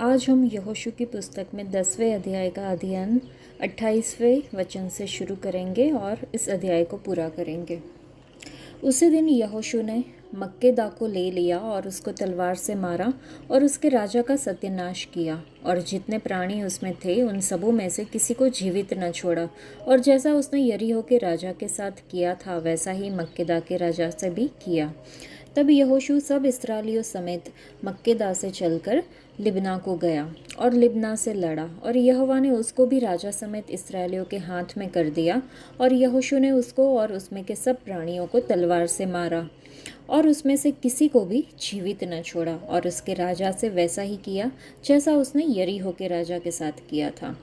आज हम यहोशू की पुस्तक में 10वें अध्याय का अध्ययन 28वें वचन से शुरू करेंगे और इस अध्याय को पूरा करेंगे। उसी दिन यहोशू ने मक्केदा को ले लिया और उसको तलवार से मारा और उसके राजा का सत्यानाश किया और जितने प्राणी उसमें थे उन सबों में से किसी को जीवित न छोड़ा। और जैसा उसने यरीहो के राजा के साथ किया था वैसा ही मक्केदा के राजा से भी किया। तब यहोशू सब इस्राएलियों समेत मक्केदा से चलकर लिब्ना को गया और लिब्ना से लड़ा और यहोवा ने उसको भी राजा समेत इस्राएलियों के हाथ में कर दिया। और यहोशू ने उसको और उसमें के सब प्राणियों को तलवार से मारा और उसमें से किसी को भी जीवित न छोड़ा। और उसके राजा से वैसा ही किया जैसा उसने यरीहो के राजा के साथ किया था।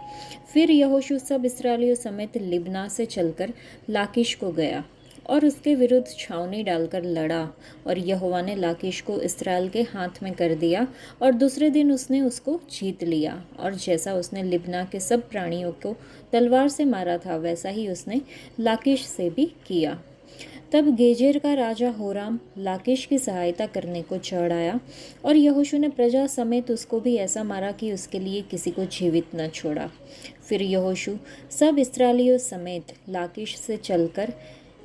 फिर यहोशू सब इस्राएलियों समेत लिब्ना से चलकर लाकीश को गया और उसके विरुद्ध छावनी डालकर लड़ा और यहोवा ने लाकीश को इस्राएल के हाथ में कर दिया। और दूसरे दिन उसने उसको जीत लिया और जैसा उसने लिब्ना के सब प्राणियों को तलवार से मारा था वैसा ही उसने लाकीश से भी किया। तब गेजेर का राजा होराम लाकीश की सहायता करने को चढ़ आया और यहोशू ने प्रजा समेत उसको भी ऐसा मारा कि उसके लिए किसी को जीवित न छोड़ा। फिर यहोशू सब इस्राएलियों समेत लाकीश से चलकर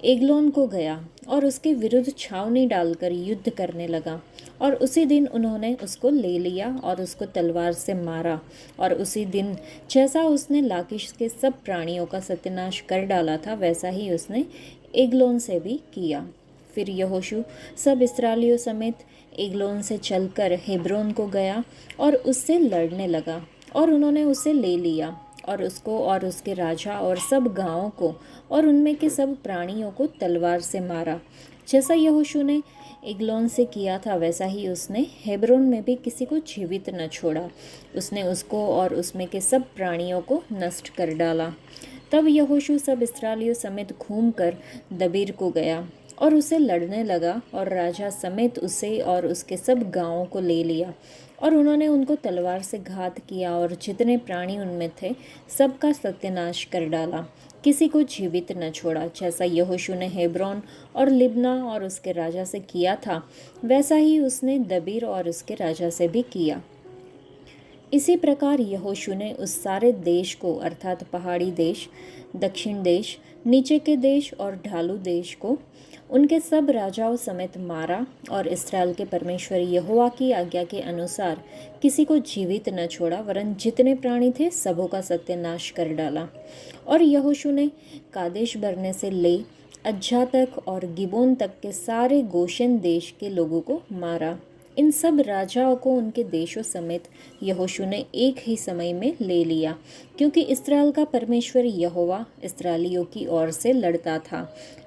एग्लोन को गया और उसके विरुद्ध छावनी डालकर युद्ध करने लगा। और उसी दिन उन्होंने उसको ले लिया और उसको तलवार से मारा। और उसी दिन जैसा उसने लाकीश के सब प्राणियों का सत्यानाश कर डाला था वैसा ही उसने एग्लोन से भी किया। फिर यहोशू सब इस्राएलियों समेत एग्लोन से चलकर हेब्रोन को गया और उससे लड़ने लगा और उन्होंने उसे ले लिया और उसको और उसके राजा और सब गांवों को और उनमें के सब प्राणियों को तलवार से मारा। जैसा यहोशू ने एग्लोन से किया था वैसा ही उसने हेब्रोन में भी किसी को जीवित न छोड़ा। उसने उसको और उसमें के सब प्राणियों को नष्ट कर डाला। तब यहोशू सब इस्राएलियों समेत घूमकर दबीर को गया और उसे लड़ने लगा और राजा समेत उसे और उसके सब गांवों को ले लिया और उन्होंने उनको तलवार से घात किया और जितने प्राणी उनमें थे सबका सत्यानाश कर डाला, किसी को जीवित न छोड़ा। जैसा यहोशू ने हेब्रोन और लिब्ना और उसके राजा से किया था वैसा ही उसने दबीर और उसके राजा से भी किया। इसी प्रकार यहोशू ने उस सारे देश को अर्थात पहाड़ी देश, दक्षिण देश, नीचे के देश और ढालू देश को उनके सब राजाओं समेत मारा और इस्राएल के परमेश्वर यहोवा की आज्ञा के अनुसार किसी को जीवित न छोड़ा, वरन जितने प्राणी थे सबों का सत्यानाश कर डाला। और यहोशू ने कादेश बरने से ले अज्जा तक और गिबोन तक के सारे गोशेन देश के लोगों को मारा। इन सब राजाओं को उनके देशों समेत यहोशू ने एक ही समय में ले लिया, क्योंकि इस्राएल का परमेश्वर यहोवा इस्राएलियों की ओर से लड़ता था।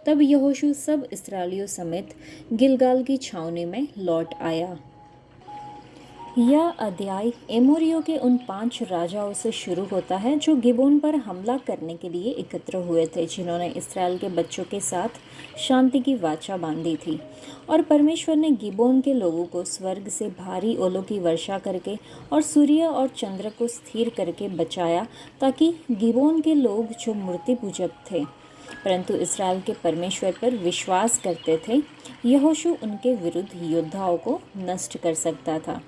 तब यहोशू सब इस्राएलियों समेत गिलगाल की छावनी में लौट आया। यह अध्याय एमोरियों के उन 5 राजाओं से शुरू होता है जो गिबोन पर हमला करने के लिए एकत्र हुए थे, जिन्होंने इस्राएल के बच्चों के साथ शांति की वाचा बांधी थी। और परमेश्वर ने गिबोन के लोगों को स्वर्ग से भारी ओलों की वर्षा करके और सूर्य और चंद्र को स्थिर करके बचाया, ताकि गिबोन के लोग जो मूर्ति पूजक थे परंतु इस्राएल के परमेश्वर पर विश्वास करते थे, यहोशू उनके विरुद्ध योद्धाओं को नष्ट कर सकता था।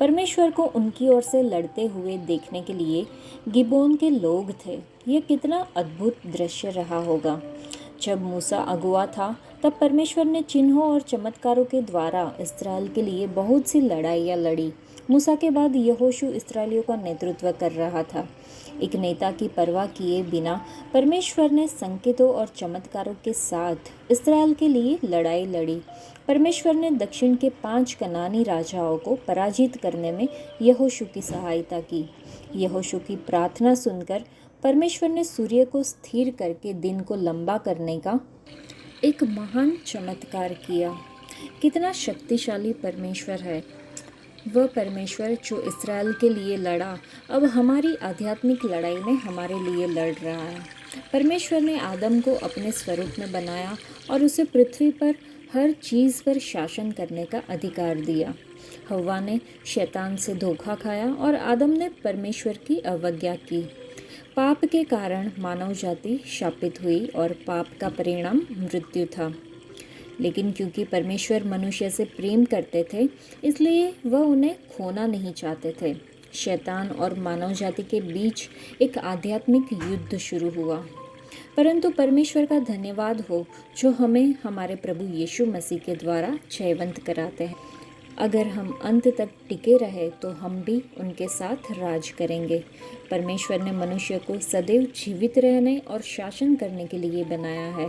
परमेश्वर को उनकी ओर से लड़ते हुए देखने के लिए गिबोन के लोग थे। यह कितना अद्भुत दृश्य रहा होगा। जब मूसा अगुआ था तब परमेश्वर ने चिन्हों और चमत्कारों के द्वारा इस्राएल के लिए बहुत सी लड़ाइयाँ लड़ी। मूसा के बाद यहोशू इस्राएलियों का नेतृत्व कर रहा था। एक नेता की परवाह किए बिना परमेश्वर ने संकेतों और चमत्कारों के साथ इस्राएल के लिए लड़ाई लड़ी। परमेश्वर ने दक्षिण के 5 कनानी राजाओं को पराजित करने में यहोशू की सहायता की। यहोशू की प्रार्थना सुनकर परमेश्वर ने सूर्य को स्थिर करके दिन को लंबा करने का एक महान चमत्कार किया। कितना शक्तिशाली परमेश्वर है वह परमेश्वर जो इस्राएल के लिए लड़ा, अब हमारी आध्यात्मिक लड़ाई में हमारे लिए लड़ रहा है। परमेश्वर ने आदम को अपने स्वरूप में बनाया और उसे पृथ्वी पर हर चीज़ पर शासन करने का अधिकार दिया। हव्वा ने शैतान से धोखा खाया और आदम ने परमेश्वर की अवज्ञा की। पाप के कारण मानव जाति शापित हुई और पाप का परिणाम मृत्यु था। लेकिन क्योंकि परमेश्वर मनुष्य से प्रेम करते थे, इसलिए वह उन्हें खोना नहीं चाहते थे। शैतान और मानव जाति के बीच एक आध्यात्मिक युद्ध शुरू हुआ। परंतु परमेश्वर का धन्यवाद हो जो हमें हमारे प्रभु यीशु मसीह के द्वारा जयवंत कराते हैं। अगर हम अंत तक टिके रहे तो हम भी उनके साथ राज करेंगे। परमेश्वर ने मनुष्य को सदैव जीवित रहने और शासन करने के लिए बनाया है।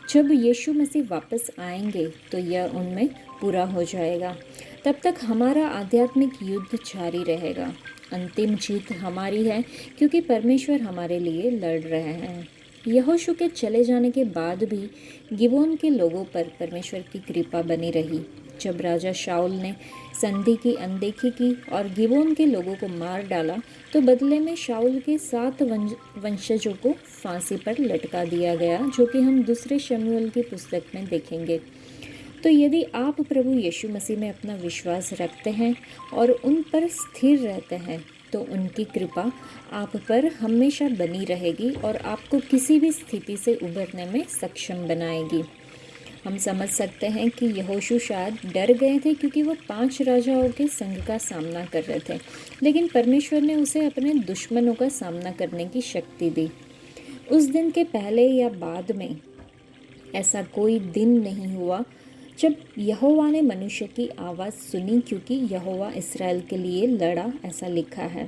जब यीशु मसीह वापस आएंगे तो यह उनमें पूरा हो जाएगा। तब तक हमारा आध्यात्मिक युद्ध जारी रहेगा। अंतिम जीत हमारी है क्योंकि परमेश्वर हमारे लिए लड़ रहे हैं। यहोशू के चले जाने के बाद भी गिबोन के लोगों पर परमेश्वर की कृपा बनी रही। जब राजा शाऊल ने संधि की अनदेखी की और गिबोन के लोगों को मार डाला तो बदले में शाऊल के 7 वंशजों को फांसी पर लटका दिया गया, जो कि हम दूसरे शमूएल की पुस्तक में देखेंगे। तो यदि आप प्रभु यीशु मसीह में अपना विश्वास रखते हैं और उन पर स्थिर रहते हैं तो उनकी कृपा आप पर हमेशा बनी रहेगी और आपको किसी भी स्थिति से उभरने में सक्षम बनाएगी। हम समझ सकते हैं कि यहोशू शायद डर गए थे क्योंकि वो 5 राजाओं के संग का सामना कर रहे थे, लेकिन परमेश्वर ने उसे अपने दुश्मनों का सामना करने की शक्ति दी। उस दिन के पहले या बाद में ऐसा कोई दिन नहीं हुआ जब यहोवा ने मनुष्य की आवाज़ सुनी, क्योंकि यहोवा इस्राएल के लिए लड़ा, ऐसा लिखा है।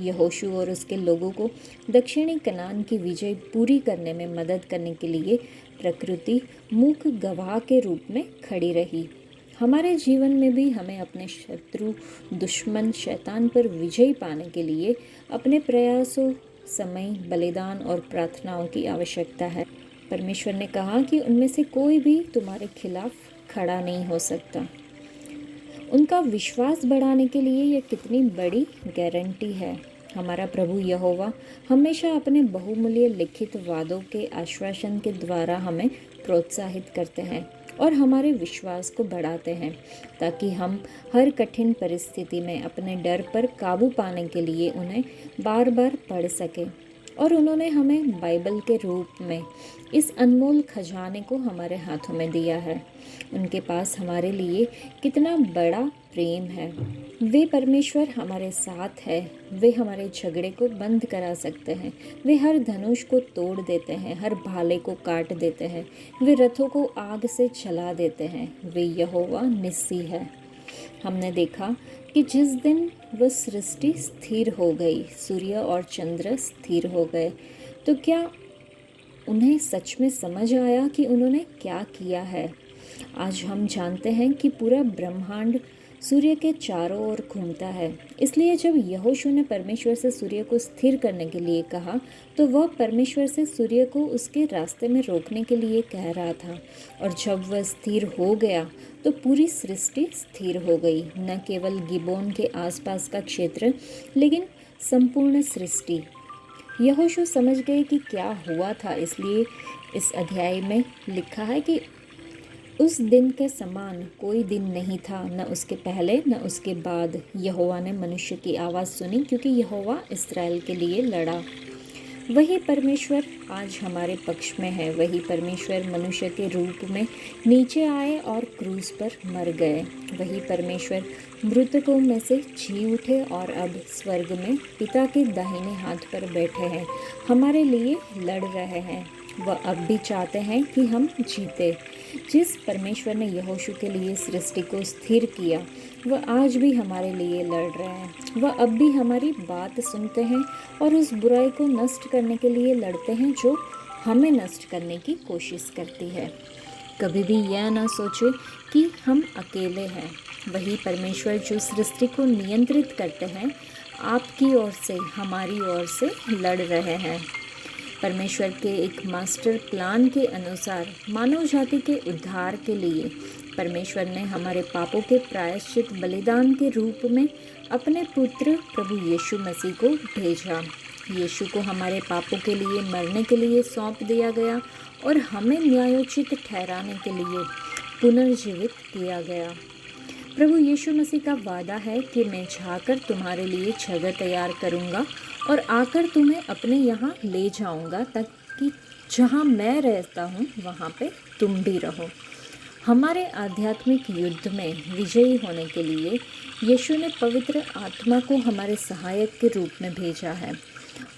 यहोशू और उसके लोगों को दक्षिणी कनान की विजय पूरी करने में मदद करने के लिए प्रकृति मूक गवाह के रूप में खड़ी रही। हमारे जीवन में भी हमें अपने शत्रु दुश्मन शैतान पर विजय पाने के लिए अपने प्रयासों, समय, बलिदान और प्रार्थनाओं की आवश्यकता है। परमेश्वर ने कहा कि उनमें से कोई भी तुम्हारे खिलाफ खड़ा नहीं हो सकता। उनका विश्वास बढ़ाने के लिए यह कितनी बड़ी गारंटी है। हमारा प्रभु यहोवा हमेशा अपने बहुमूल्य लिखित वादों के आश्वासन के द्वारा हमें प्रोत्साहित करते हैं और हमारे विश्वास को बढ़ाते हैं, ताकि हम हर कठिन परिस्थिति में अपने डर पर काबू पाने के लिए उन्हें बार बार पढ़ सकें। और उन्होंने हमें बाइबल के रूप में इस अनमोल खजाने को हमारे हाथों में दिया है। उनके पास हमारे लिए कितना बड़ा प्रेम है। वे परमेश्वर हमारे साथ है। वे हमारे झगड़े को बंद करा सकते हैं। वे हर धनुष को तोड़ देते हैं, हर भाले को काट देते हैं। वे रथों को आग से जला देते हैं। वे यहोवा निस्सी है। हमने देखा कि जिस दिन वह सृष्टि स्थिर हो गई, सूर्य और चंद्र स्थिर हो गए, तो क्या उन्हें सच में समझ आया कि उन्होंने क्या किया है? आज हम जानते हैं कि पूरा ब्रह्मांड सूर्य के चारों ओर घूमता है। इसलिए जब यहोशू ने परमेश्वर से सूर्य को स्थिर करने के लिए कहा तो वह परमेश्वर से सूर्य को उसके रास्ते में रोकने के लिए कह रहा था। और जब वह स्थिर हो गया तो पूरी सृष्टि स्थिर हो गई। न केवल गिबोन के आसपास का क्षेत्र, लेकिन संपूर्ण सृष्टि। यहोशू समझ गए कि क्या हुआ था, इसलिए इस अध्याय में लिखा है कि उस दिन के समान कोई दिन नहीं था, न उसके पहले न उसके बाद। यहोवा ने मनुष्य की आवाज़ सुनी, क्योंकि यहोवा इस्राएल के लिए लड़ा। वही परमेश्वर आज हमारे पक्ष में है। वही परमेश्वर मनुष्य के रूप में नीचे आए और क्रूस पर मर गए। वही परमेश्वर मृतकों में से जी उठे और अब स्वर्ग में पिता के दाहिने हाथ पर बैठे हैं, हमारे लिए लड़ रहे हैं। वह अब भी चाहते हैं कि हम जीते। जिस परमेश्वर ने यहोशू के लिए सृष्टि को स्थिर किया, वह आज भी हमारे लिए लड़ रहे हैं। वह अब भी हमारी बात सुनते हैं और उस बुराई को नष्ट करने के लिए लड़ते हैं जो हमें नष्ट करने की कोशिश करती है। कभी भी यह ना सोचे कि हम अकेले हैं। वही परमेश्वर जो सृष्टि को नियंत्रित करते हैं, आपकी ओर से, हमारी ओर से लड़ रहे हैं। परमेश्वर के एक मास्टर प्लान के अनुसार मानव जाति के उद्धार के लिए परमेश्वर ने हमारे पापों के प्रायश्चित बलिदान के रूप में अपने पुत्र प्रभु यीशु मसीह को भेजा। यीशु को हमारे पापों के लिए मरने के लिए सौंप दिया गया और हमें न्यायोचित ठहराने के लिए पुनर्जीवित किया गया। प्रभु यीशु मसीह का वादा है कि मैं जाकर तुम्हारे लिए जगह तैयार करूंगा और आकर तुम्हें अपने यहाँ ले जाऊंगा, ताकि जहाँ मैं रहता हूँ वहाँ पे तुम भी रहो। हमारे आध्यात्मिक युद्ध में विजयी होने के लिए यीशु ने पवित्र आत्मा को हमारे सहायक के रूप में भेजा है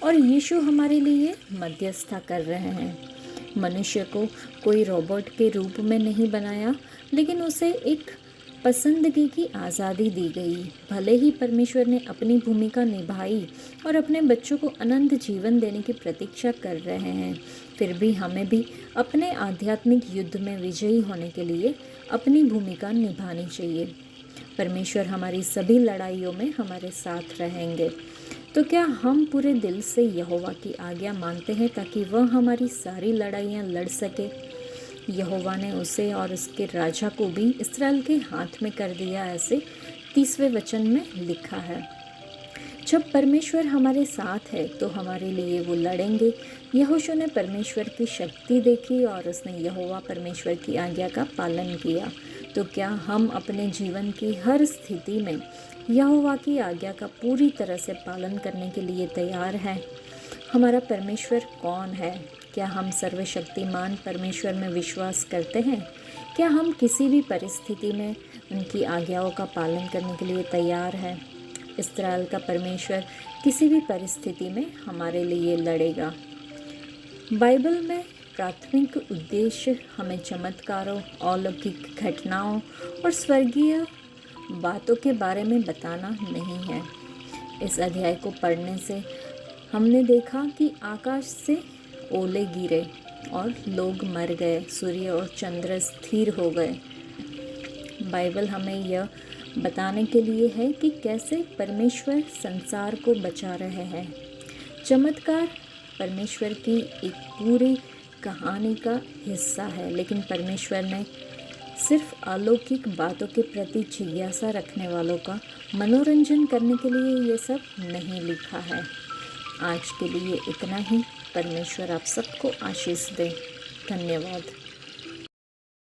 और यीशु हमारे लिए मध्यस्थता कर रहे हैं। मनुष्य को कोई रोबोट के रूप में नहीं बनाया, लेकिन उसे एक पसंदगी की आज़ादी दी गई। भले ही परमेश्वर ने अपनी भूमिका निभाई और अपने बच्चों को अनंत जीवन देने की प्रतीक्षा कर रहे हैं, फिर भी हमें भी अपने आध्यात्मिक युद्ध में विजयी होने के लिए अपनी भूमिका निभानी चाहिए। परमेश्वर हमारी सभी लड़ाइयों में हमारे साथ रहेंगे। तो क्या हम पूरे दिल से यहोवा की आज्ञा मानते हैं ताकि वह हमारी सारी लड़ाइयाँ लड़ सके? यहोवा ने उसे और उसके राजा को भी इस्राएल के हाथ में कर दिया, ऐसे 30वें वचन में लिखा है। जब परमेश्वर हमारे साथ है तो हमारे लिए वो लड़ेंगे। यहोशू ने परमेश्वर की शक्ति देखी और उसने यहोवा परमेश्वर की आज्ञा का पालन किया। तो क्या हम अपने जीवन की हर स्थिति में यहोवा की आज्ञा का पूरी तरह से पालन करने के लिए तैयार हैं? हमारा परमेश्वर कौन है? क्या हम सर्वशक्तिमान परमेश्वर में विश्वास करते हैं? क्या हम किसी भी परिस्थिति में उनकी आज्ञाओं का पालन करने के लिए तैयार हैं? इस्राएल का परमेश्वर किसी भी परिस्थिति में हमारे लिए लड़ेगा। बाइबल में प्राथमिक उद्देश्य हमें चमत्कारों, अलौकिक घटनाओं और स्वर्गीय बातों के बारे में बताना नहीं है। इस अध्याय को पढ़ने से हमने देखा कि आकाश से ओले गिरे और लोग मर गए, सूर्य और चंद्र स्थिर हो गए। बाइबल हमें यह बताने के लिए है कि कैसे परमेश्वर संसार को बचा रहे हैं। चमत्कार परमेश्वर की एक पूरी कहानी का हिस्सा है, लेकिन परमेश्वर ने सिर्फ अलौकिक बातों के प्रति जिज्ञासा रखने वालों का मनोरंजन करने के लिए ये सब नहीं लिखा है। आज के लिए इतना ही। परमेश्वर आप सबको आशीष दे। धन्यवाद।